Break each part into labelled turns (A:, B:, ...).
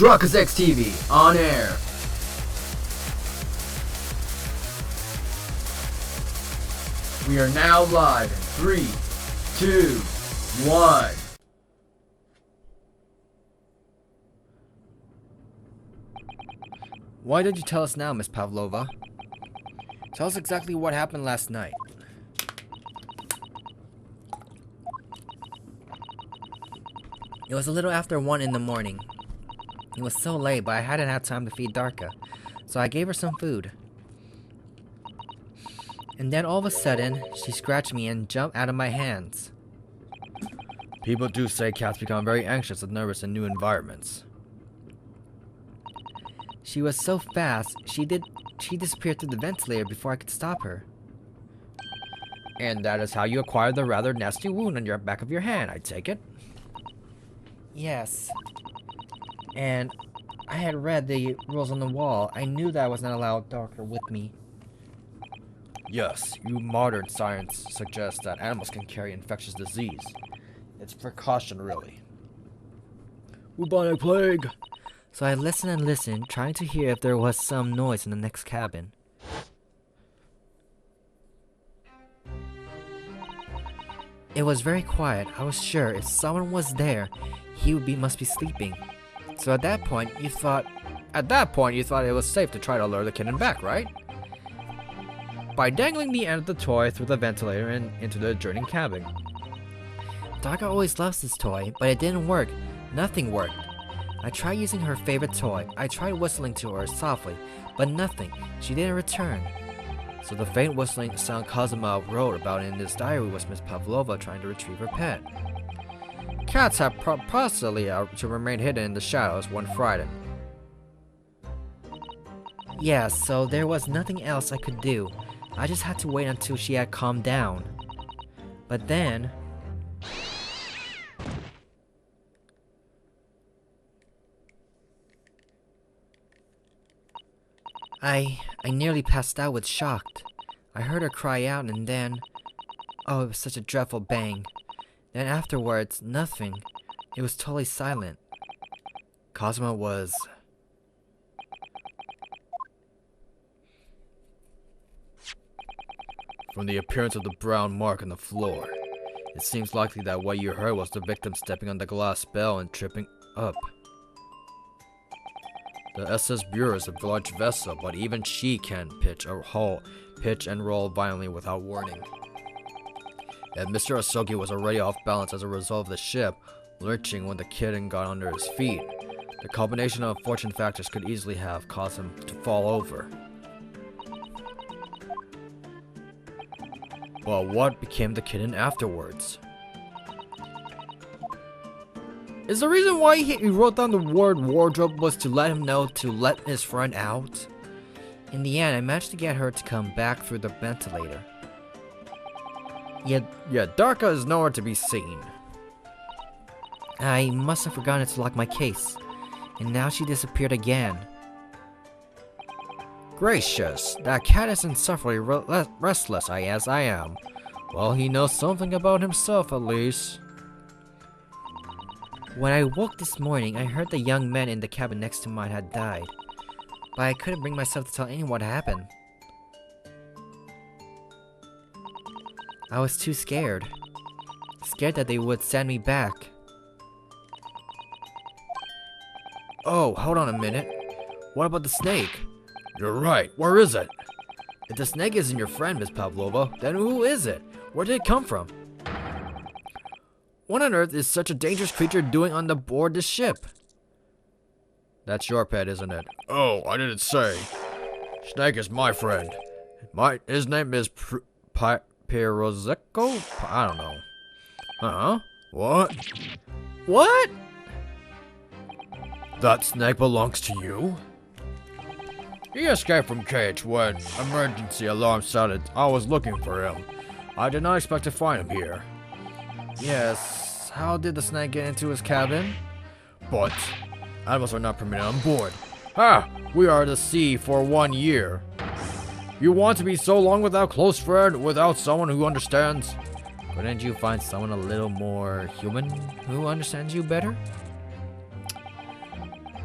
A: Chronicles TV on air. We are now live in 3, 2, 1.
B: Why did you tell us now, Miss Pavlova? Tell us exactly what happened last night. It was a little after 1 in the morning. It was so late, but I hadn't had time to feed Darka, so I gave her some food. And then all of a sudden, she scratched me and jumped out of my hands. People do say cats become very anxious and nervous in new environments. She was so fast, she disappeared through the ventilator before I could stop her. And that is how you acquired the rather nasty wound on your back of your hand, I take it? Yes. And I had read the rules on the wall. I knew that I was not allowed Darker with me. Yes, modern science suggests that animals can carry infectious disease. It's precaution, really. Bubonic plague! So I listened and listened, trying to hear if there was some noise in the next cabin. It was very quiet. I was sure if someone was there, must be sleeping. So at that point, you thought it was safe to try to lure the kitten back, right? By dangling the end of the toy through the ventilator and into the adjoining cabin. Darka always loves this toy, but it didn't work. Nothing worked. I tried using her favorite toy. I tried whistling to her softly, but nothing. She didn't return. So the faint whistling sound Cosima wrote about in his diary was Miss Pavlova trying to retrieve her pet. Cats have possibly to remain hidden in the shadows one Friday. Yeah, so there was nothing else I could do. I just had to wait until she had calmed down. But then... I nearly passed out with shock. I heard her cry out and then... Oh, it was such a dreadful bang. Then afterwards, nothing. It was totally silent. Cosima was... From the appearance of the brown mark on the floor, it seems likely that what you heard was the victim stepping on the glass bell and tripping up. The SS Bureau is a large vessel, but even she can pitch and roll violently without warning. And Mr. Osoki was already off balance as a result of the ship lurching when the kitten got under his feet. The combination of unfortunate factors could easily have caused him to fall over. Well, what became the kitten afterwards? Is the reason why he wrote down the word wardrobe was to let him know to let his friend out? In the end, I managed to get her to come back through the ventilator. Yeah, Darka is nowhere to be seen. I must have forgotten to lock my case, and now she disappeared again. Gracious, that cat isn't insufferably restless as I am. Well, he knows something about himself at least. When I woke this morning, I heard the young man in the cabin next to mine had died, but I couldn't bring myself to tell anyone what happened. I was too scared. Scared that they would send me back. Oh, hold on a minute. What about the snake? You're right, where is it? If the snake isn't your friend, Miss Pavlova, then who is it? Where did it come from? What on earth is such a dangerous creature doing on board this ship? That's your pet, isn't it? Oh, I didn't say. Snake is my friend. His name is Pirozeko? I don't know. Huh? What? What? That snake belongs to you? He escaped from cage when emergency alarm sounded. I was looking for him. I did not expect to find him here. Yes, how did the snake get into his cabin? But animals are not permitted on board. Ha! We are at the sea for 1 year. You want to be so long without close friend, without someone who understands? Couldn't you find someone a little more human who understands you better?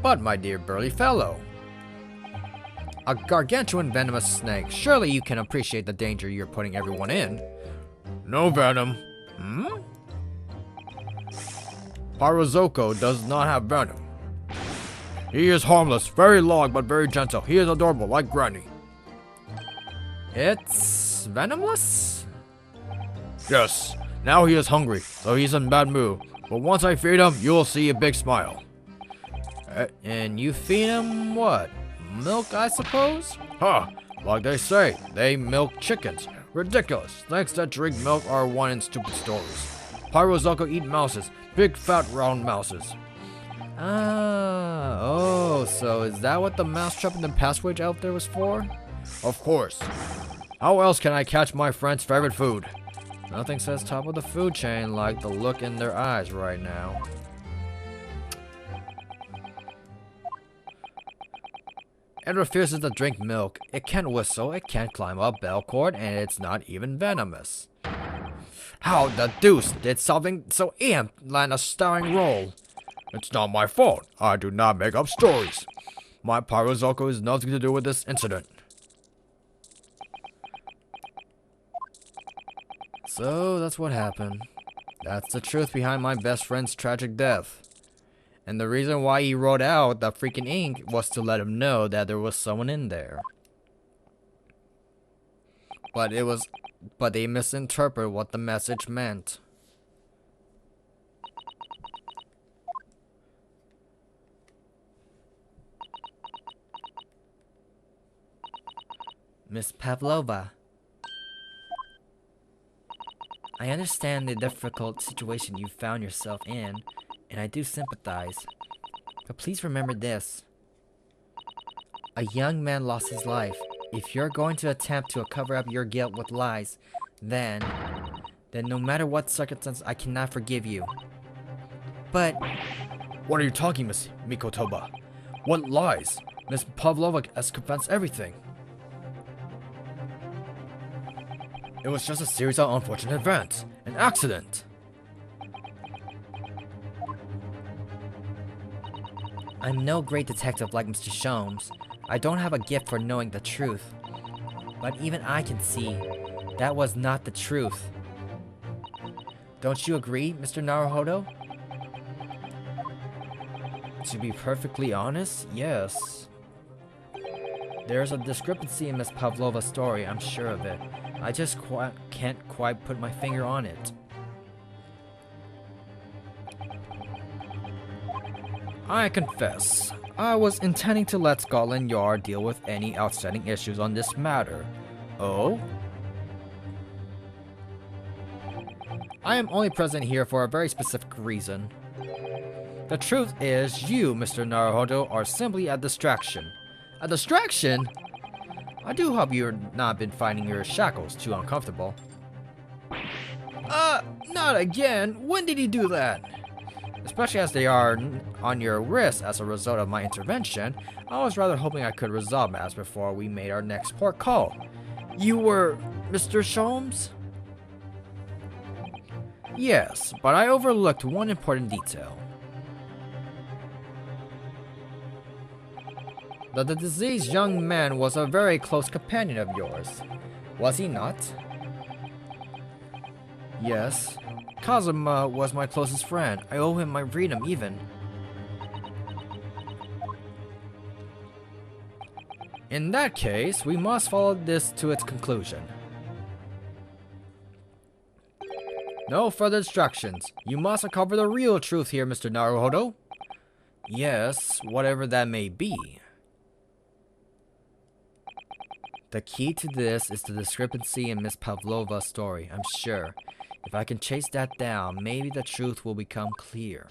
B: But my dear burly fellow, a gargantuan venomous snake, surely you can appreciate the danger you're putting everyone in. No venom. Parazoko does not have venom. He is harmless, very long but very gentle. He is adorable, like Granny. It's venomless? Yes. Now he is hungry, so he's in bad mood. But once I feed him, you'll see a big smile. And you feed him what? Milk, I suppose? Huh. Like they say, they milk chickens. Ridiculous. Snakes that drink milk are one in stupid stories. Pyrozoko eat mouses. Big fat round mouses. Oh, so is that what the mousetrap in the passage out there was for? Of course. How else can I catch my friend's favorite food? Nothing says top of the food chain like the look in their eyes right now. It refuses to drink milk. It can't whistle, it can't climb up bell cord, and it's not even venomous. How the deuce did something so imp land a starring role? It's not my fault. I do not make up stories. My Pyrozoko has nothing to do with this incident. So that's what happened. That's the truth behind my best friend's tragic death. And the reason why he wrote out the freaking ink was to let him know that there was someone in there. But they misinterpreted what the message meant. Miss Pavlova, I understand the difficult situation you found yourself in, and I do sympathize. But please remember this. A young man lost his life. If you're going to attempt to cover up your guilt with lies, then no matter what circumstance, I cannot forgive you. But... What are you talking, Miss Mikotoba? What lies? Miss Pavlova has confessed everything. It was just a series of unfortunate events. An accident. I'm no great detective like Mr. Sholmes. I don't have a gift for knowing the truth. But even I can see that was not the truth. Don't you agree, Mr. Naruhodo? To be perfectly honest, yes. There's a discrepancy in Miss Pavlova's story, I'm sure of it. I just can't quite put my finger on it. I confess, I was intending to let Scotland Yard deal with any outstanding issues on this matter. Oh? I am only present here for a very specific reason. The truth is, you, Mr. Naruhodo, are simply a distraction. A distraction? I do hope you've not been finding your shackles too uncomfortable. Not again! When did he do that? Especially as they are on your wrist as a result of my intervention, I was rather hoping I could resolve matters before we made our next port call. You were Mr. Sholmes? Yes, but I overlooked one important detail. That the diseased young man was a very close companion of yours. Was he not? Yes. Kazuma was my closest friend. I owe him my freedom even. In that case, we must follow this to its conclusion. No further instructions. You must uncover the real truth here, Mr. Naruhodo. Yes, whatever that may be. The key to this is the discrepancy in Miss Pavlova's story, I'm sure. If I can chase that down, maybe the truth will become clear.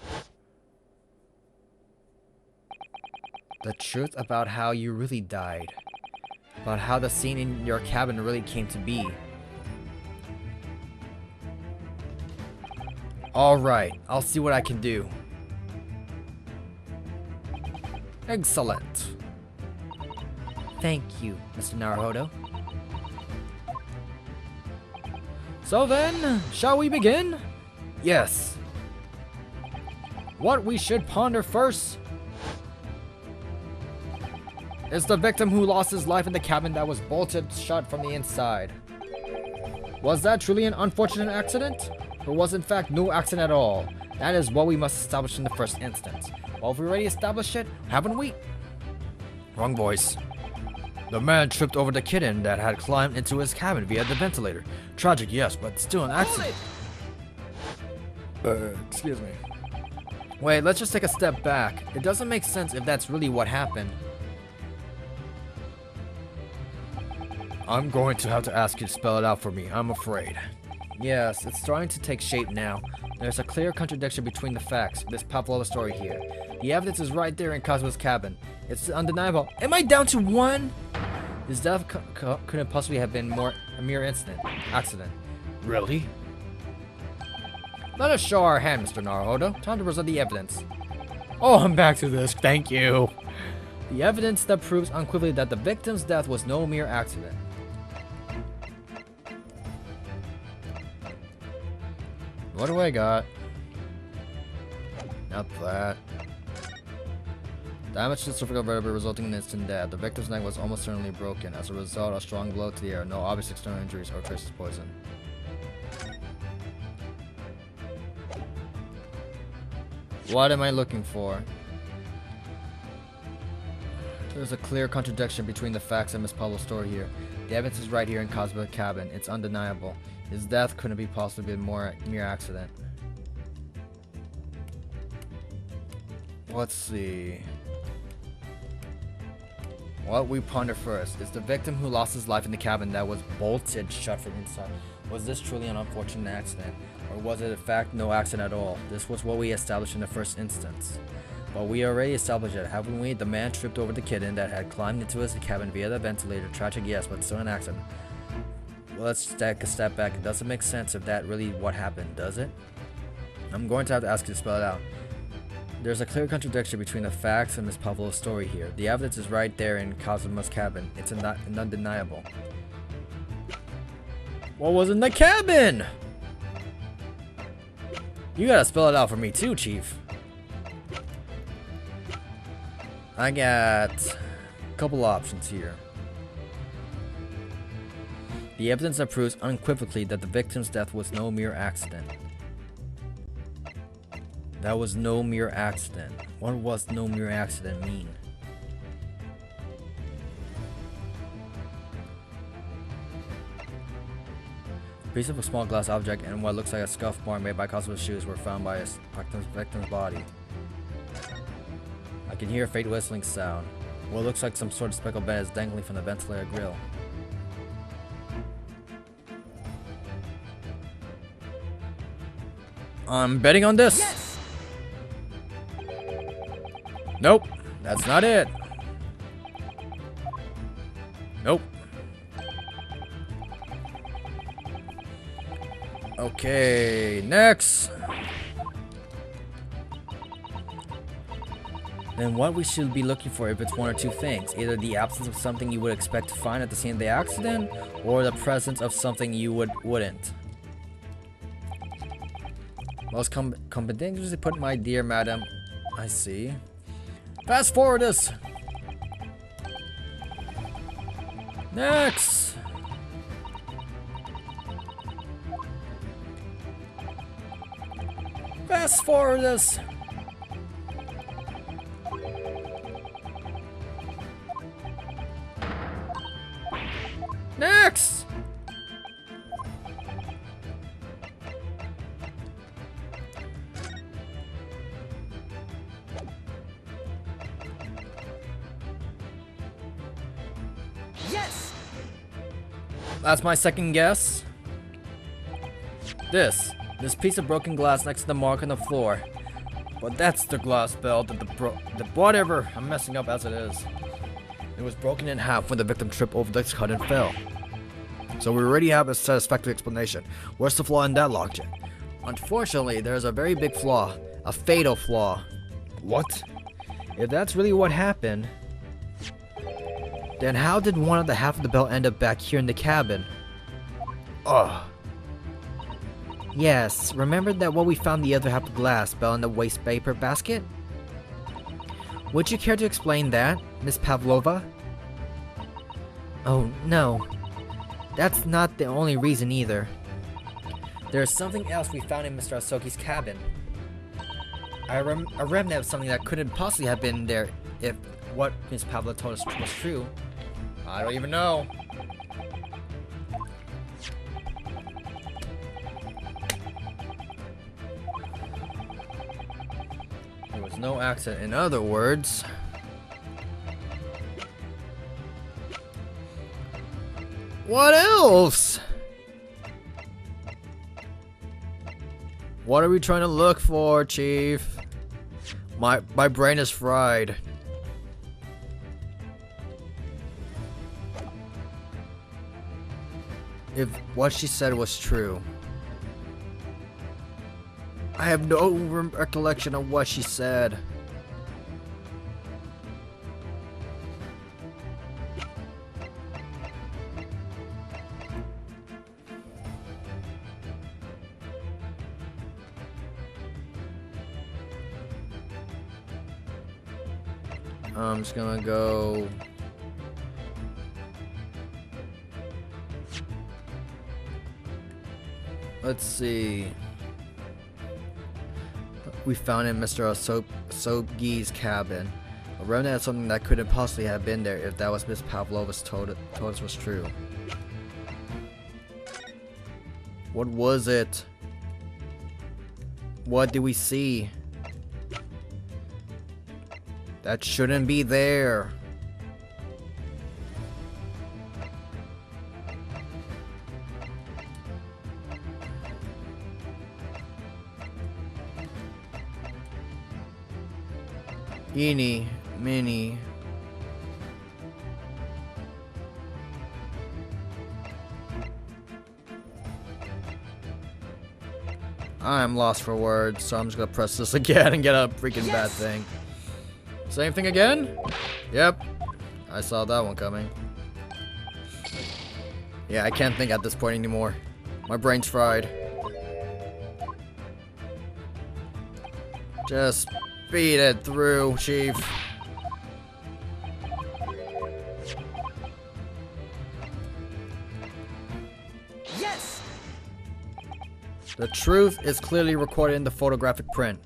B: The truth about how you really died. About how the scene in your cabin really came to be. Alright, I'll see what I can do. Excellent. Thank you, Mr. Naruhodo. So then, shall we begin? Yes. What we should ponder first? It's the victim who lost his life in the cabin that was bolted shut from the inside. Was that truly an unfortunate accident? Or was in fact no accident at all? That is what we must establish in the first instance. Well, if we already established it, haven't we? Wrong voice. The man tripped over the kitten that had climbed into his cabin via the ventilator. Tragic, yes, but still an accident. Excuse me. Wait, let's just take a step back. It doesn't make sense if that's really what happened. I'm going to have to ask you to spell it out for me, I'm afraid. Yes, it's starting to take shape now. There's a clear contradiction between the facts, this Pavlova story here. The evidence is right there in Kazuma's cabin. It's undeniable. Am I down to one? His death couldn't possibly have been a mere accident. Really? Let us show our hand, Mr. Naruhodo. Time to present the evidence. Oh, I'm back to this. Thank you. The evidence that proves unequivocally that the victim's death was no mere accident. What do I got? Not that. Damage to the cervical vertebrae resulting in instant death. The victim's neck was almost certainly broken. As a result, a strong blow to the air. No obvious external injuries or traces of poison. What am I looking for? There's a clear contradiction between the facts and Miss Pavlova's story here. The evidence is right here in Kazuma's cabin. It's undeniable. His death couldn't be possibly been mere accident. Let's see. What we ponder first is the victim who lost his life in the cabin that was bolted shut from inside. Was this truly an unfortunate accident? Or was it in fact no accident at all? This was what we established in the first instance. But we already established it, haven't we? The man tripped over the kitten that had climbed into his cabin via the ventilator. Tragic, yes, but still an accident. Well, let's take a step back. It doesn't make sense if that really what happened, does it? I'm going to have to ask you to spell it out. There's a clear contradiction between the facts and Miss Pavlova's story here. The evidence is right there in Kazuma's cabin. It's undeniable. What was in the cabin? You gotta spell it out for me too, Chief. I got a couple options here. The evidence that proves unequivocally that the victim's death was no mere accident. That was no mere accident. What was no mere accident mean? A piece of a small glass object and what looks like a scuff mark made by Kazuma's shoes were found by his victim's body. I can hear a faint whistling sound. What looks like some sort of speckled bed is dangling from the ventilator grill. I'm betting on this. Yes! Nope, that's not it. Nope. Okay, next. Then what we should be looking for if it's one or two things. Either the absence of something you would expect to find at the scene of the accident, or the presence of something you wouldn't. Most competently put, my dear madam. I see. Fast forward this. Next. Fast forward this. Next. Yes. That's my second guess. This piece of broken glass next to the mark on the floor. But that's the glass belt that the whatever. I'm messing up as it is. It was broken in half when the victim tripped over the cut and fell. So we already have a satisfactory explanation. Where's the flaw in that logic? Unfortunately, there's a very big flaw. A fatal flaw. What? If that's really what happened, then how did one of the half of the belt end up back here in the cabin? Ugh. Yes, remember that what we found the other half of the glass belt in the waste paper basket? Would you care to explain that, Miss Pavlova? Oh no. That's not the only reason either. There's something else we found in Mr. Osoki's cabin. A remnant of something that couldn't possibly have been there if what Miss Pavlova told us was true. I don't even know. There was no accident. In other words, what else? What are we trying to look for, Chief? My brain is fried. If what she said was true. I have no recollection of what she said. I'm just gonna go. Let's see. We found in Mr. Osoki's cabin a remnant of something that couldn't possibly have been there if that was Miss Pavlova's told us was true. What was it? What did we see? That shouldn't be there. Eeny, meeny. I'm lost for words, so I'm just gonna press this again and get a freaking bad thing. Same thing again? Yep. I saw that one coming. Yeah, I can't think at this point anymore. My brain's fried. Just beat it through, Chief.
C: Yes!
B: The truth is clearly recorded in the photographic print.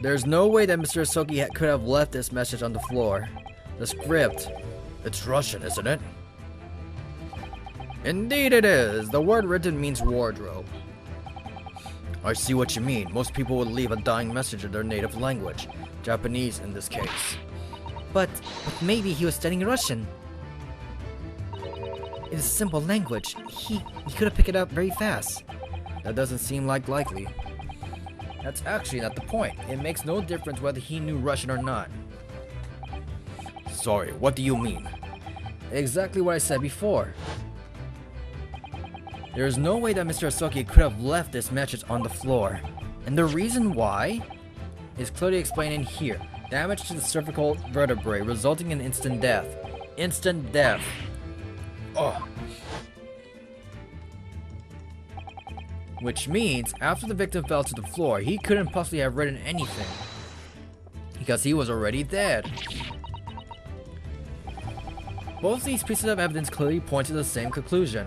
B: There's no way that Mr. Osoki could have left this message on the floor. The script. It's Russian, isn't it? Indeed it is. The word written means wardrobe. I see what you mean. Most people would leave a dying message in their native language. Japanese in this case.
C: But maybe he was studying Russian. It is a simple language. He could have picked it up very fast.
B: That doesn't seem likely. That's actually not the point. It makes no difference whether he knew Russian or not. Sorry, what do you mean? Exactly what I said before. There is no way that Mr. Osoki could have left this message on the floor. And the reason why is clearly explained in here. Damage to the cervical vertebrae resulting in instant death. Instant death. Oh. Which means, after the victim fell to the floor, he couldn't possibly have written anything. Because he was already dead. Both these pieces of evidence clearly point to the same conclusion.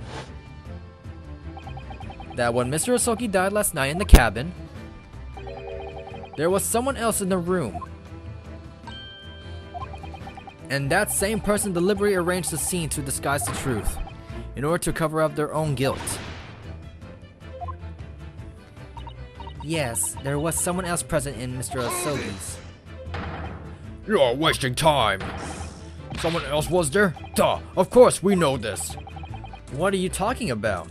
B: That when Mr. Osoki died last night in the cabin, there was someone else in the room. And that same person deliberately arranged the scene to disguise the truth, in order to cover up their own guilt.
C: Yes, there was someone else present in Mr. Osoki's.
B: You're wasting time. Someone else was there? Duh, of course we know this. What are you talking about?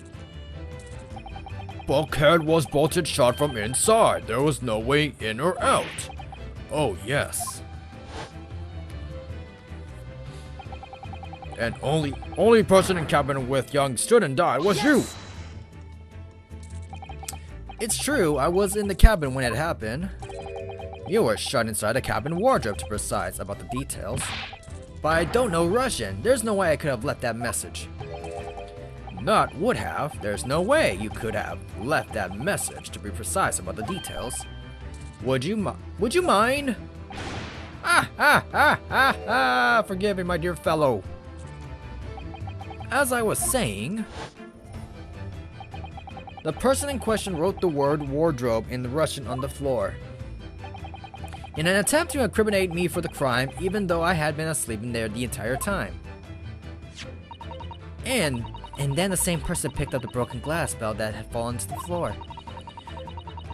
B: Bulkhead was bolted shut from inside. There was no way in or out. Oh yes. And only person in cabin with young student died was you. It's true, I was in the cabin when it happened. You were shut inside a cabin wardrobe to be precise about the details. But I don't know Russian. There's no way I could have left that message. Not would have. There's no way you could have left that message to be precise about the details. Would you mind? Forgive me, my dear fellow. as I was saying, the person in question wrote the word wardrobe in Russian on the floor, in an attempt to incriminate me for the crime, even though I had been asleep in there the entire time. And then the same person picked up the broken glass bell that had fallen to the floor,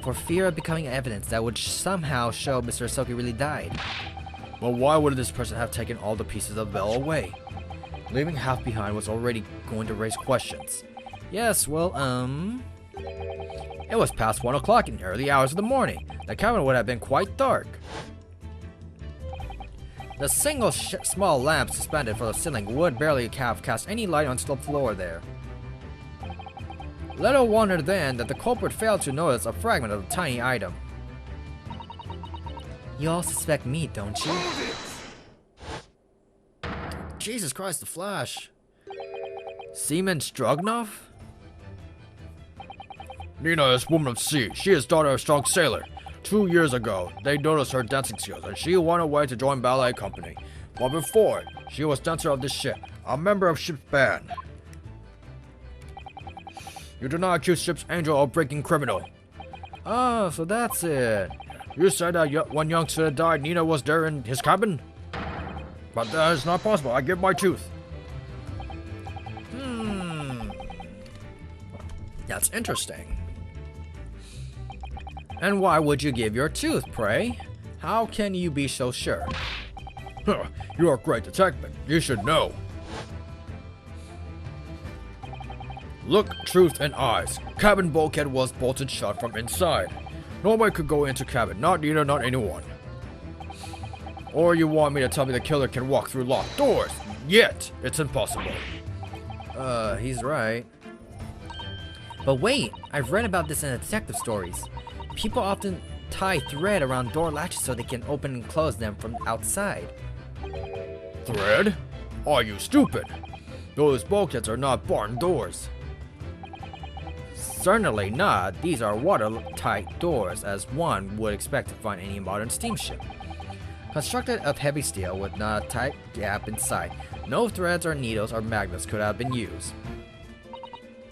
B: for fear of becoming evidence that would somehow show Mr. Osoki really died. Well, why would this person have taken all the pieces of the bell away? Leaving half behind was already going to raise questions. Yes, well, it was past 1 o'clock in the early hours of the morning. The cabin would have been quite dark. The single small lamp suspended from the ceiling would barely have cast any light onto the floor there. Little wonder then that the culprit failed to notice a fragment of the tiny item. You all suspect me, don't you? Jesus Christ, the Flash. Seaman Stroganoff? Nina is woman of sea. She is daughter of a strong sailor. 2 years ago, they noticed her dancing skills and she went away to join ballet company. But before, she was dancer of the ship, a member of ship's band. You do not accuse ship's angel of breaking criminal. Oh, so that's it. You said that when youngster died, Nina was there in his cabin? But that is not possible. I give my tooth. That's interesting. And why would you give your tooth, pray? How can you be so sure? You are a great detective. You should know. Look truth in eyes. Cabin bulkhead was bolted shut from inside. Nobody could go into cabin. Not Nina, not anyone. Or you want me to tell me the killer can walk through locked doors? Yet, it's impossible. He's right. But wait, I've read about this in the detective stories. People often tie thread around door latches so they can open and close them from outside. Thread? Are you stupid? Those bulkheads are not barn doors. Certainly not. These are watertight doors, as one would expect to find any modern steamship. Constructed of heavy steel with not a tight gap inside, no threads or needles or magnets could have been used.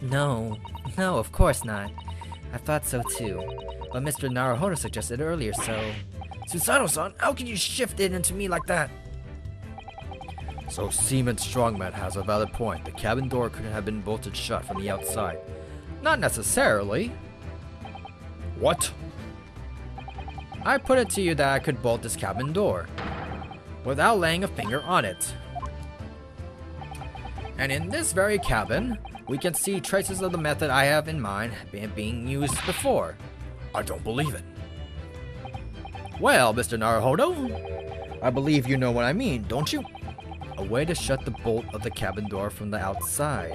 B: No, of course not. I thought so too. But Mr. Naruhodo suggested earlier, so... Susanoo-san, how can you shift it into me like that? So Seaman Strongman has a valid point. The cabin door couldn't have been bolted shut from the outside. Not necessarily. What? I put it to you that I could bolt this cabin door without laying a finger on it. And in this very cabin, we can see traces of the method I have in mind being used before. I don't believe it. Well, Mr. Naruhodo, I believe you know what I mean, don't you? A way to shut the bolt of the cabin door from the outside.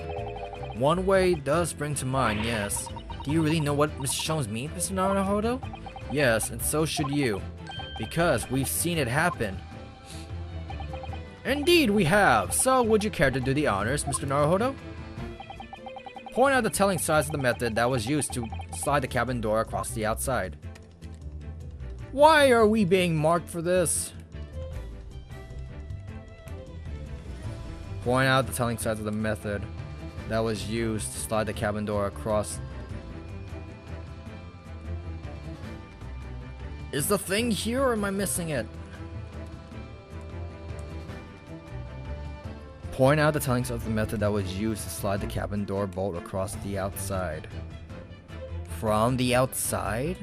B: One way does bring to mind, yes. Do you really know what Mr. Shones means, Mr. Naruhodo? Yes, and so should you, because we've seen it happen. Indeed we have, so would you care to do the honors, Mr. Naruhodo? Point out the telling size of the method that was used to slide the cabin door across the outside. Why are we being marked for this? Point out the telling size of the method that was used to slide the cabin door across. Is the thing here or am I missing it? Point out the telling size of the method that was used to slide the cabin door bolt across the outside. From the outside?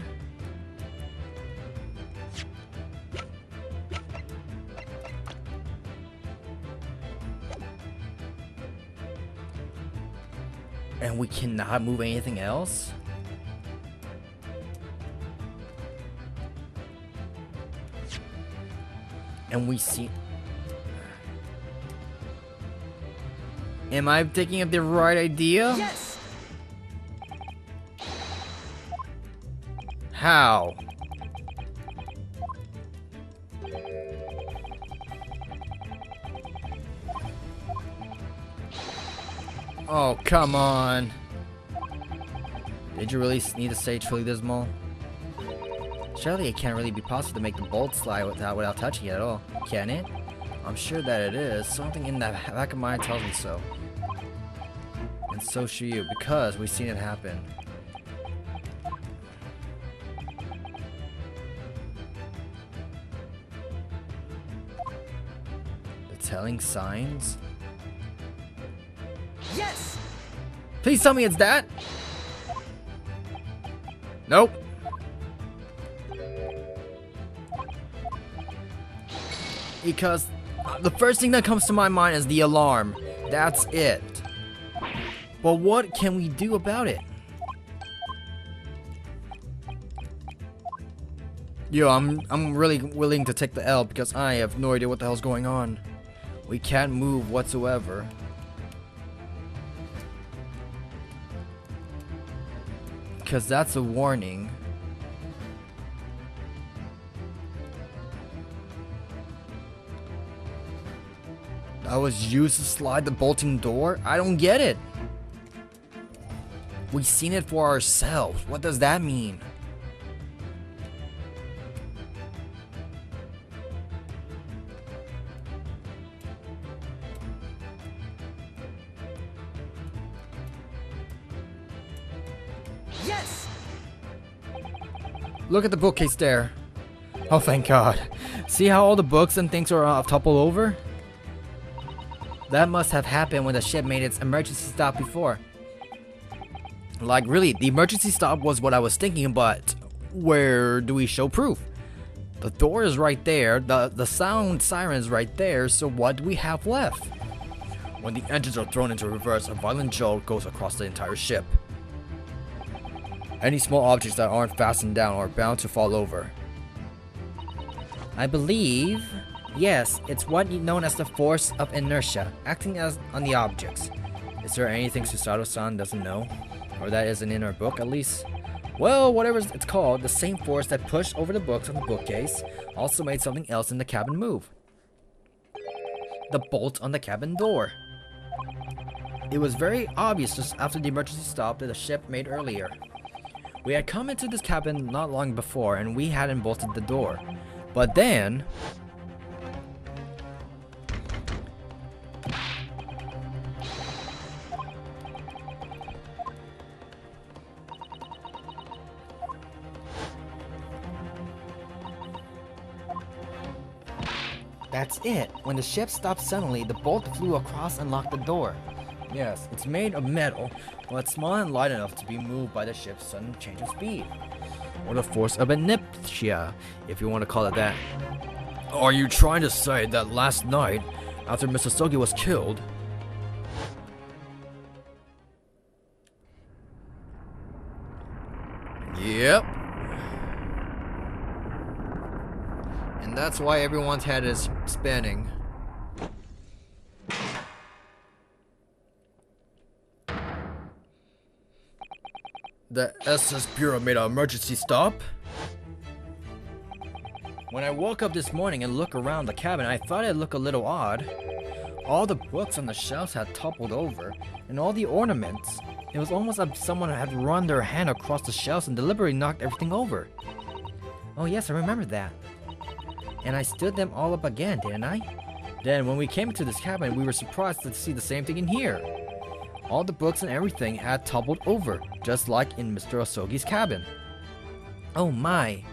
B: And we cannot move anything else? And we see... Am I thinking of the right idea?
C: Yes!
B: How? Oh, come on. Did you really need to say truly dismal? Surely it can't really be possible to make the bolt slide without touching it at all, can it? I'm sure that it is. Something in the back of my mind tells me so. and so should you, because we've seen it happen. The telling signs?
C: Yes!
B: Please tell me it's that! Nope. Because the first thing that comes to my mind is the alarm. That's it. But what can we do about it? Yo, I'm really willing to take the L because I have no idea what the hell's going on. We can't move whatsoever. Because that's a warning. I was used to slide the bolting door? I don't get it. We've seen it for ourselves. What does that mean?
C: Yes!
B: Look at the bookcase there. Oh, thank God. See how all the books and things are toppled over? That must have happened when the ship made its emergency stop before. Like, really, the emergency stop was what I was thinking, but where do we show proof? The door is right there, the sound siren is right there, so what do we have left? When the engines are thrown into reverse, a violent jolt goes across the entire ship. Any small objects that aren't fastened down are bound to fall over. I believe... yes, it's what is known as the force of inertia, acting as on the objects. Is there anything Susato-san doesn't know? Or that isn't in our book, at least? Well, whatever it's called, the same force that pushed over the books on the bookcase also made something else in the cabin move. The bolt on the cabin door. It was very obvious just after the emergency stop that the ship made earlier. We had come into this cabin not long before and we hadn't bolted the door. But then... that's it. When the ship stopped suddenly, the bolt flew across and locked the door. Yes, it's made of metal, but it's small and light enough to be moved by the ship's sudden change of speed. Or the force of inertia, if you want to call it that. Are you trying to say that last night, after Mr. Osoki was killed... Yep. And that's why everyone's head is spinning. The SS Bureau made an emergency stop? When I woke up this morning and looked around the cabin, I thought it looked a little odd. All the books on the shelves had toppled over, and all the ornaments. It was almost like someone had run their hand across the shelves and deliberately knocked everything over. Oh yes, I remember that. And I stood them all up again, didn't I? Then when we came into this cabin, we were surprised to see the same thing in here. All the books and everything had toppled over, just like in Mr. Osoki's cabin. Oh my.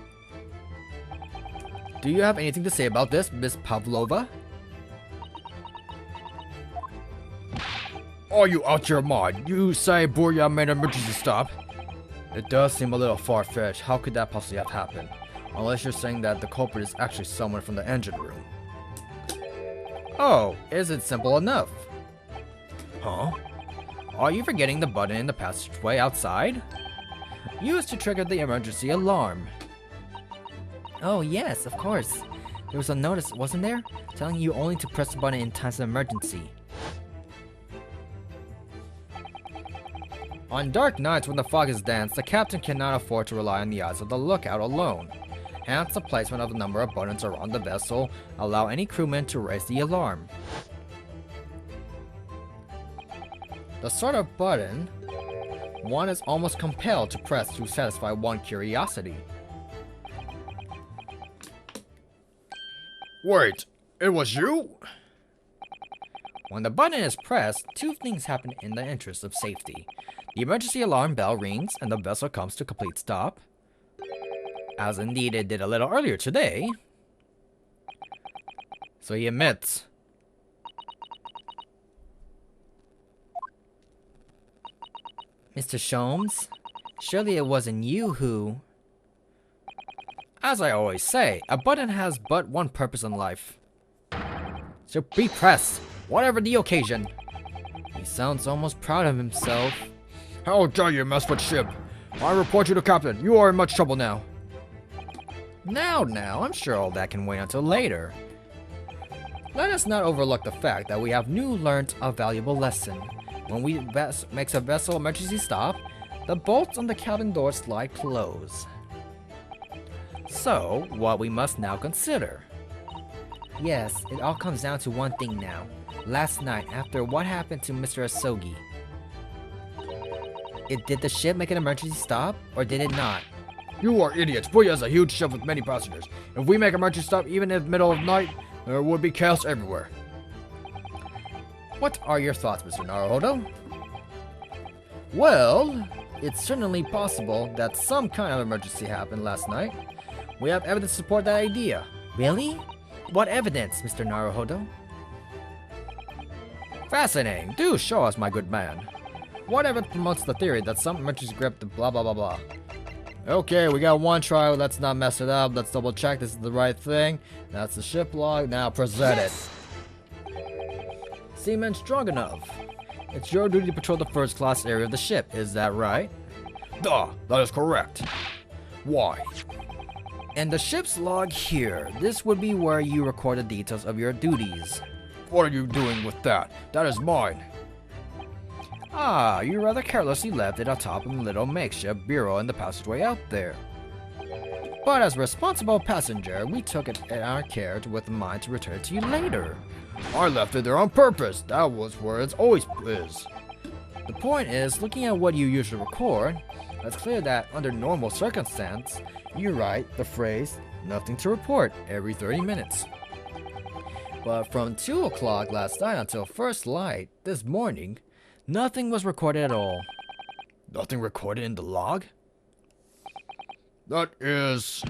B: Do you have anything to say about this, Miss Pavlova? Are you out your mind? You say Burya made an emergency stop? It does seem a little far-fetched. How could that possibly have happened? Unless you're saying that the culprit is actually someone from the engine room. Oh, is it simple enough? Huh? Are you forgetting the button in the passageway outside? Used to trigger the emergency alarm. Oh yes, of course. There was a notice, wasn't there? Telling you only to press the button in times of emergency. On dark nights when the fog is dense, the captain cannot afford to rely on the eyes of the lookout alone. Hence, the placement of a number of buttons around the vessel allow any crewman to raise the alarm. The sort of button one is almost compelled to press to satisfy one curiosity. Wait, it was you? When the button is pressed, two things happen in the interest of safety. The emergency alarm bell rings and the vessel comes to a complete stop, as indeed it did a little earlier today. So he admits.
C: Mr. Sholmes, surely it wasn't you who...
B: As I always say, a button has but one purpose in life. So be pressed, whatever the occasion.
C: He sounds almost proud of himself.
B: How dare you mess with ship? I report you to Captain. You are in much trouble now. Now, I'm sure all that can wait until later. Let us not overlook the fact that we have learnt a valuable lesson. When we makes a vessel emergency stop, the bolts on the cabin door slide close. So, what we must now consider.
C: Yes, it all comes down to one thing now. Last night, after what happened to Mr. Osoki. Did the ship make an emergency stop, or did it not?
B: You are idiots. Puya is a huge ship with many passengers. If we make an emergency stop even in the middle of night, there would be chaos everywhere. What are your thoughts, Mr. Naruhodo? Well, it's certainly possible that some kind of emergency happened last night. We have evidence to support that idea.
C: Really? What evidence, Mr. Naruhodo?
B: Fascinating. Do show us, my good man. What evidence promotes the theory that some emergency gripped the blah blah blah blah? Okay, we got one try. Let's not mess it up. Let's double check this is the right thing. That's the ship log. Now present it. Seaman strong enough. It's your duty to patrol the first class area of the ship. Is that right? Duh, that is correct. Why? And the ship's log here. This would be where you record the details of your duties. What are you doing with that? That is mine. Ah, you rather carelessly left it atop a little makeshift bureau in the passageway out there. But as a responsible passenger, we took it in our care with the mind to return it to you later. I left it there on purpose. That was where it always is. The point is, looking at what you usually record, it's clear that under normal circumstance, you write the phrase, "nothing to report," every 30 minutes. But from 2 o'clock last night until first light this morning, nothing was recorded at all. Nothing recorded in the log? That is...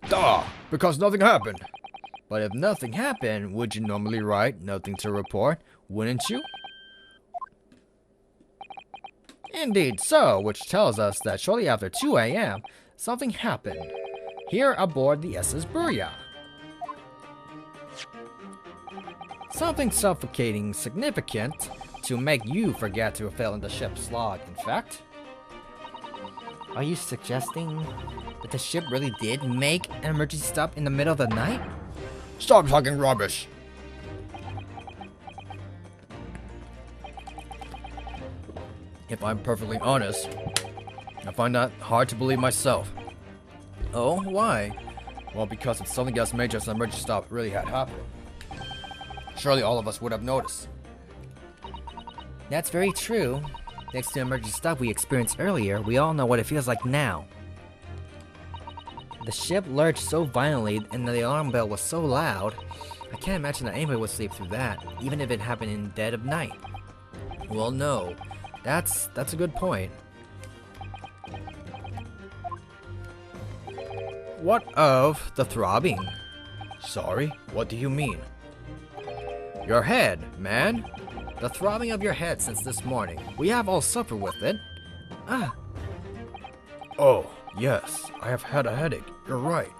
B: Duh! Because nothing happened. But if nothing happened, would you normally write "nothing to report," wouldn't you? Indeed so, which tells us that shortly after 2 a.m., something happened. Here aboard the SS Burya. Something suffocating significant to make you forget to fill in the ship's log, in fact.
C: Are you suggesting that the ship really did make an emergency stop in the middle of the night?
B: Stop talking rubbish! If I'm perfectly honest, I find that hard to believe myself. Oh, why? Well, because if something else major as an emergency stop really had happened, surely all of us would have noticed.
C: That's very true. Next to the emergency stop we experienced earlier, we all know what it feels like now. The ship lurched so violently and the alarm bell was so loud, I can't imagine that anybody would sleep through that, even if it happened in the dead of night.
B: Well, no. That's a good point. What of the throbbing? Sorry, what do you mean? Your head, man. The throbbing of your head since this morning. We have all suffered with it. Ah. Oh, yes, I have had a headache. You're right.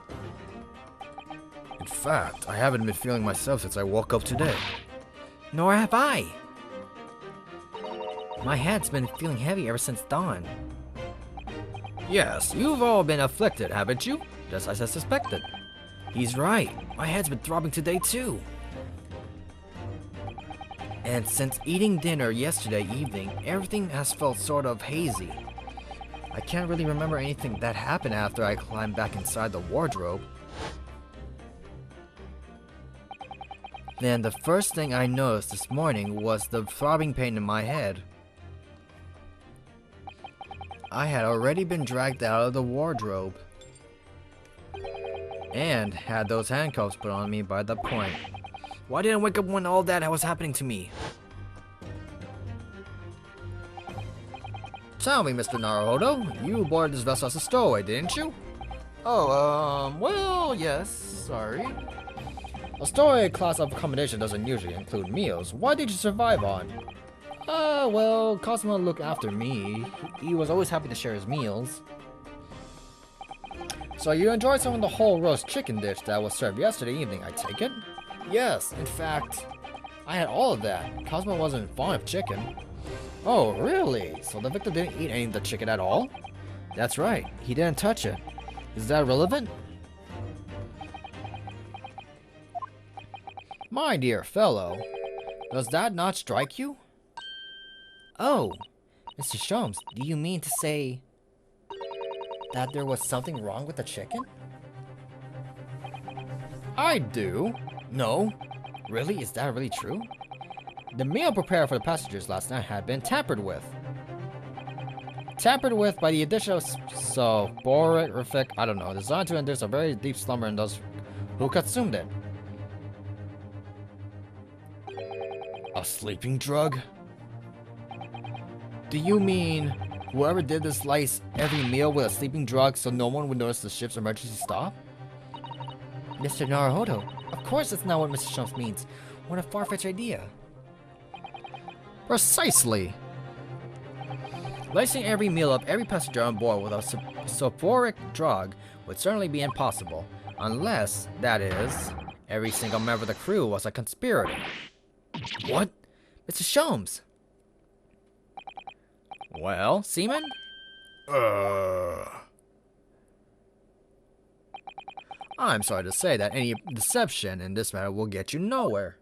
B: In fact, I haven't been feeling myself since I woke up today.
C: Nor have I. My head's been feeling heavy ever since dawn.
B: Yes, you've all been afflicted, haven't you? Just as I suspected.
C: He's right. My head's been throbbing today too. And since eating dinner yesterday evening, everything has felt sort of hazy. I can't really remember anything that happened after I climbed back inside the wardrobe. Then the first thing I noticed this morning was the throbbing pain in my head. I had already been dragged out of the wardrobe and had those handcuffs put on me by that point.
B: Why didn't I wake up when all that was happening to me? Tell me, Mr. Naruhodo, you boarded this vessel as a stowaway, didn't you? Oh, well, yes, sorry. A stowaway class of accommodation doesn't usually include meals. Why did you survive on? Well, Cosmo looked after me. He was always happy to share his meals. So you enjoyed some of the whole roast chicken dish that was served yesterday evening, I take it? Yes, in fact, I had all of that. Cosmo wasn't fond of chicken. Oh, really? So the victim didn't eat any of the chicken at all? That's right, he didn't touch it. Is that relevant? My dear fellow, does that not strike you? Oh, Mr. Sholmes, do you mean to say that there was something wrong with the chicken? I do. No. Really? Is that really true? The meal prepared for the passengers last night had been tampered with. Tampered with by the addition of soporific, I don't know, designed to induce a very deep slumber in those who consumed it. A sleeping drug? Do you mean whoever did this sliced every meal with a sleeping drug so no one would notice the ship's emergency stop? Mr. Naruhodo, of course that's not what Mr. Sholmes means. What a far-fetched idea. Precisely. Lacing every meal of every passenger on board with a soporific drug would certainly be impossible, unless, that is, every single member of the crew was a conspirator. What? Mr. Sholmes? Well, Seaman? I'm sorry to say that any deception in this matter will get you nowhere.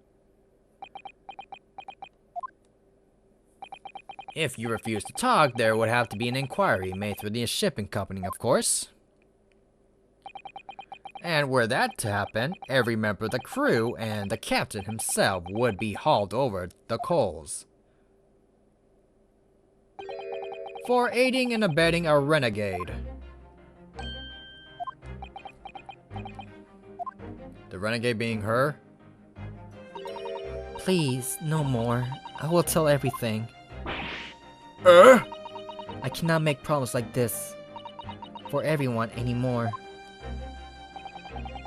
B: If you refuse to talk, there would have to be an inquiry made through the shipping company, of course. And were that to happen, every member of the crew and the captain himself would be hauled over the coals for aiding and abetting a renegade. The renegade being her? Please, no more. I will tell everything. I cannot make problems like this for everyone anymore.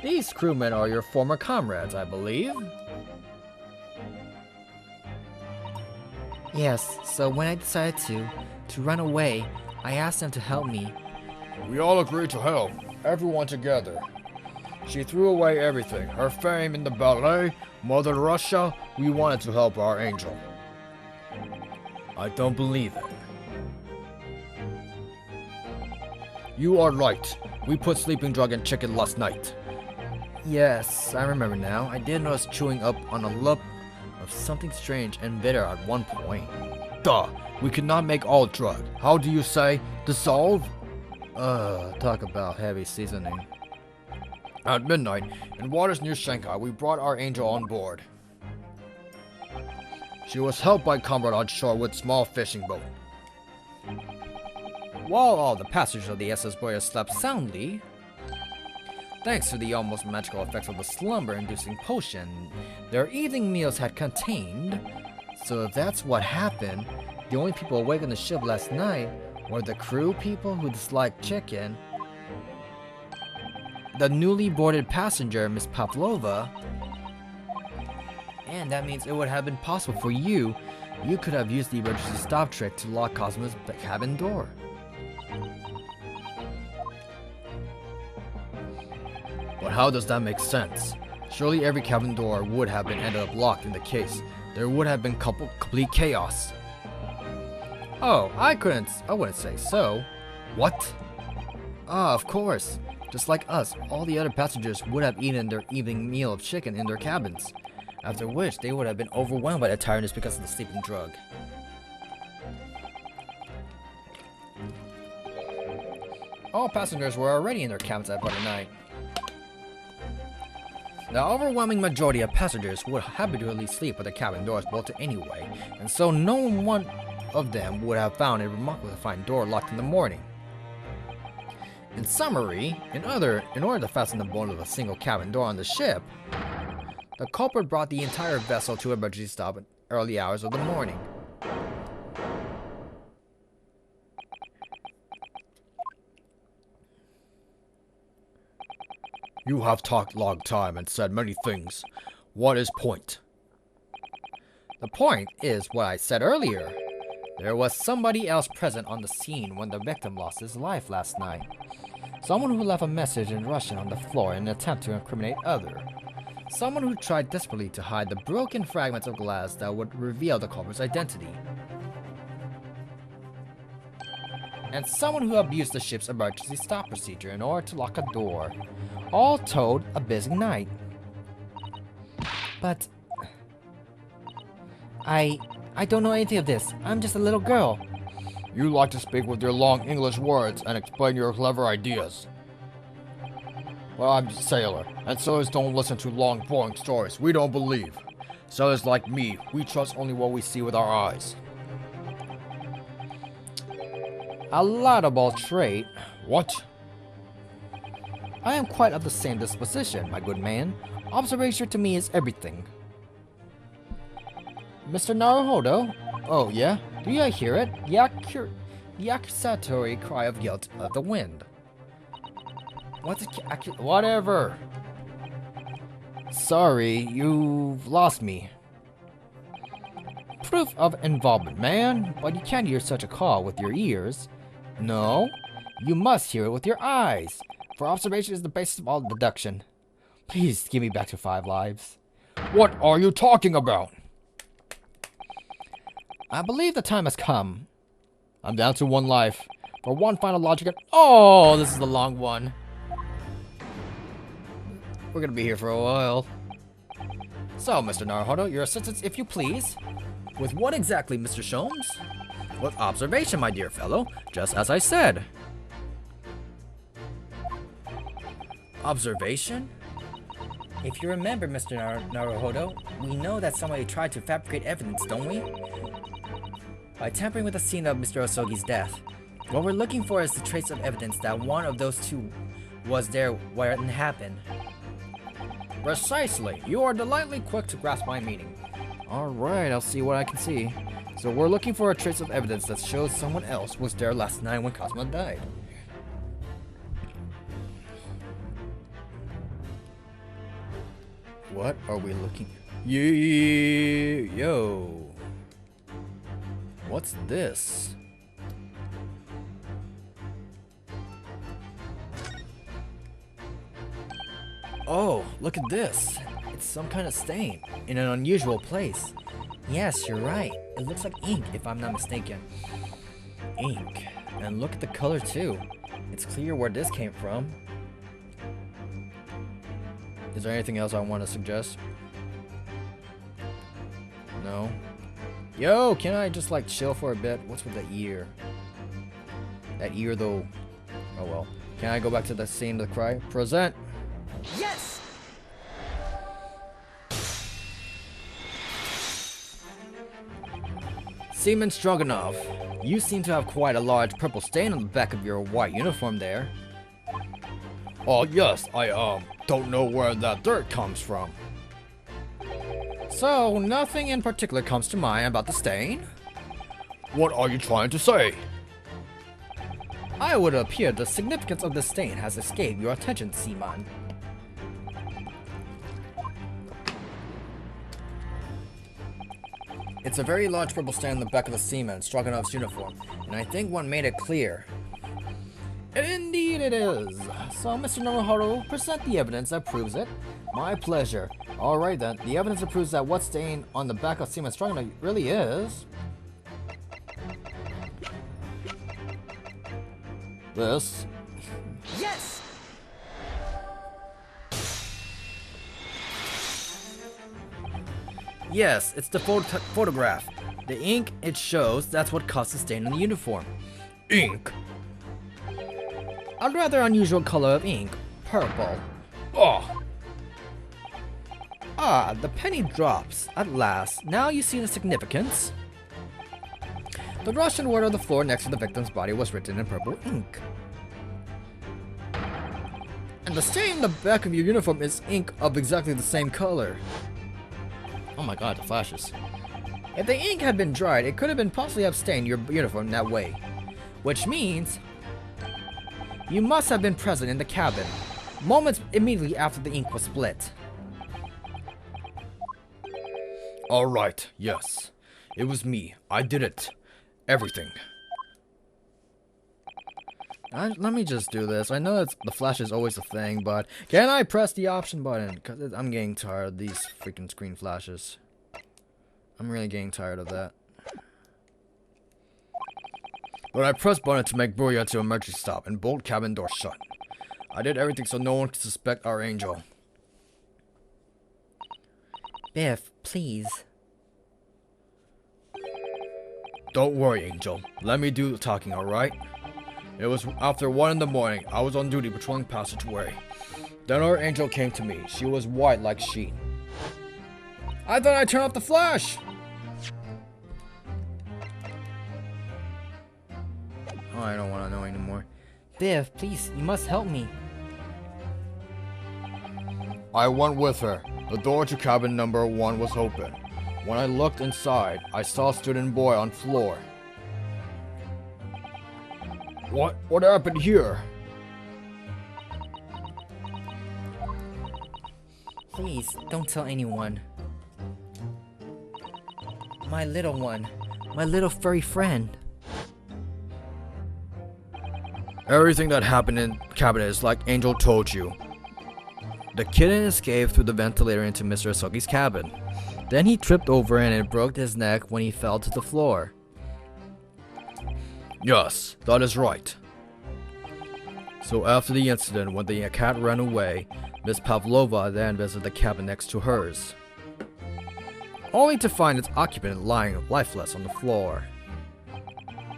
B: These crewmen are your former comrades, I believe. Yes, so when I decided to run away, I asked them to help me. We all agreed to help, everyone together. She threw away everything, her fame in the ballet, Mother Russia. We wanted to help our angel. I don't believe it. You are right. We put sleeping drug in chicken last night. Yes, I remember now. I did notice chewing up on a lump of something strange and bitter at one point. Duh! We could not make all drug. How do you say? Dissolve? Talk about heavy seasoning. At midnight, in waters near Shanghai, we brought our angel on board. She was helped by comrade on shore with small fishing boat. While all the passengers of the SS Boyer slept soundly, thanks to the almost magical effects of the slumber-inducing potion their evening meals had contained. So if that's what happened, the only people awake on the ship last night were the crew people who disliked chicken, the newly boarded passenger, Miss Pavlova, and that means it would have been possible for you. You could have used the emergency stop trick to lock Cosmo's cabin door. But how does that make sense? Surely every cabin door would have been ended up locked in the case. There would have been complete chaos. Oh, I wouldn't say so. What? Ah, of course. Just like us, all the other passengers would have eaten their evening meal of chicken in their cabins, after which they would have been overwhelmed by their tiredness because of the sleeping drug. All passengers were already in their cabins that part of night. The overwhelming majority of passengers would habitually sleep with their cabin doors bolted anyway, and so no one of them would have found it remarkable to find door locked in the morning. In summary, in order to fasten the bolt of a single cabin door on the ship, The culprit brought the entire vessel to emergency stop in early hours of the morning.
D: You have talked long time and said many things. What is point?
B: The point is what I said earlier. There was somebody else present on the scene when the victim lost his life last night. Someone who left a message in Russian on the floor in an attempt to incriminate others. Someone who tried desperately to hide the broken fragments of glass that would reveal the culprit's identity. And someone who abused the ship's emergency stop procedure in order to lock a door. All told, a busy night. But I don't know anything of this. I'm just a little girl.
D: You like to speak with your long English words and explain your clever ideas. Well, I'm a sailor, and sailors don't listen to long, boring stories. We don't believe. Sailors like me, we trust only what we see with our eyes.
B: A laudable trait.
D: What?
B: I am quite of the same disposition, my good man. Observation to me is everything. Mr. Naruhodo? Oh, yeah? Do you hear it? The accusatory cry of guilt of the wind.
D: Whatever.
B: Sorry, you've lost me. Proof of involvement, man. But you can't hear such a call with your ears. No, you must hear it with your eyes. For observation is the basis of all deduction. Please give me back to 5 lives.
D: What are you talking about?
B: I believe the time has come. I'm down to 1 life. For one final logic and— oh, this is the long one. We're gonna be here for a while. So, Mr. Naruhodo, your assistance, if you please. With what exactly, Mr. Sholmes? With observation, my dear fellow, just as I said. Observation? If you remember, Mr. Naruhodo, we know that somebody tried to fabricate evidence, don't we? By tampering with the scene of Mr. Osoki's death. What we're looking for is the trace of evidence that one of those two was there where it happened. Precisely. You are delightfully quick to grasp my meaning. Alright, I'll see what I can see. So we're looking for a trace of evidence that shows someone else was there last night when Cosmo died. What are we looking? Yo. What's this? Oh, look at this. It's some kind of stain in an unusual place. Yes, you're right. It looks like ink, if I'm not mistaken. Ink. And look at the color, too. It's clear where this came from. Is there anything else I want to suggest? No? Yo, can I just, like, chill for a bit? What's with the ear? That ear, though. Oh, well. Can I go back to the scene of the cry? Present! Yes! Seaman Stroganoff, you seem to have quite a large purple stain on the back of your white uniform there.
D: Oh, yes, I, don't know where that dirt comes from.
B: So, nothing in particular comes to mind about the stain?
D: What are you trying to say?
B: I would appear the significance of the stain has escaped your attention, Seaman. It's a very large purple stain on the back of the seaman, Stroganoff's uniform, and I think one made it clear. Indeed it is. So, Mr. Naruhodo, present the evidence that proves it. My pleasure. Alright then, the evidence that proves that what stain on the back of Seaman Stroganoff really is... this. Yes! Yes, it's the photograph. The ink it shows, that's what caused the stain on the uniform.
D: Ink?
B: A rather unusual color of ink. Purple.
D: Oh!
B: Ah, the penny drops. At last. Now you see the significance. The Russian word on the floor next to the victim's body was written in purple ink. the stain in the back of your uniform is ink of exactly the same color.
D: Oh my god, the flashes.
B: If the ink had been dried, it could have been possibly have stained your uniform that way. Which means you must have been present in the cabin, moments immediately after the ink was split.
D: Alright, yes. It was me. I did it. Everything.
B: Let me just do this. I know the flash is always a thing, but can I press the option button? Because I'm getting tired of these freaking screen flashes. I'm really getting tired of that.
D: But I pressed button to make Booyah to emergency stop and bolt cabin door shut. I did everything so no one could suspect our angel.
C: Biff, please.
D: Don't worry, Angel. Let me do the talking, alright? It was after 1 in the morning. I was on duty patrolling passageway. Then our angel came to me. She was white like sheet. I thought I turned off the flash!
B: Oh, I don't want to know anymore.
C: Biff, please, you must help me.
D: I went with her. The door to cabin number 1 was open. When I looked inside, I saw a student boy on floor. What happened here?
C: Please, don't tell anyone. My little one. My little furry friend.
D: Everything that happened in cabin is like Angel told you.
B: The kitten escaped through the ventilator into Mr. Osoki's cabin. Then he tripped over and it broke his neck when he fell to the floor.
D: Yes, that is right.
B: So after the incident, when the cat ran away, Miss Pavlova then visited the cabin next to hers, only to find its occupant lying lifeless on the floor.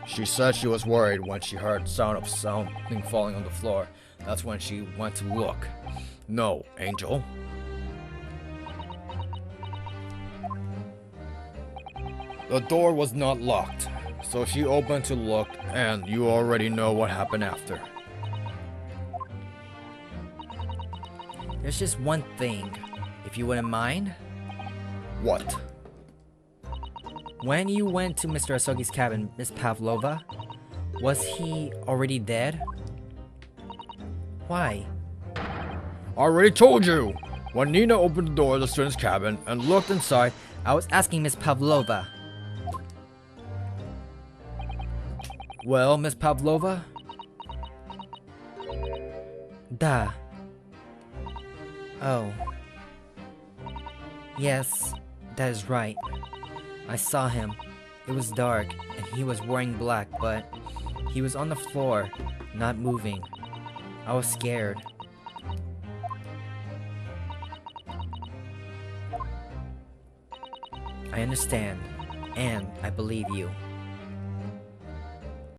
D: She said she was worried when she heard sound of something falling on the floor. That's when she went to look. No, Angel. The door was not locked, so she opened to look, and you already know what happened after.
C: There's just one thing, if you wouldn't mind.
D: What?
C: When you went to Mr. Osoki's cabin, Miss Pavlova, was he already dead? Why?
D: I already told you! When Nina opened the door of the student's cabin and looked inside,
C: I was asking Miss Pavlova.
B: Well, Miss Pavlova?
C: Da. Oh. Yes, that is right. I saw him. It was dark, and he was wearing black, but he was on the floor, not moving. I was scared. I understand, and I believe you.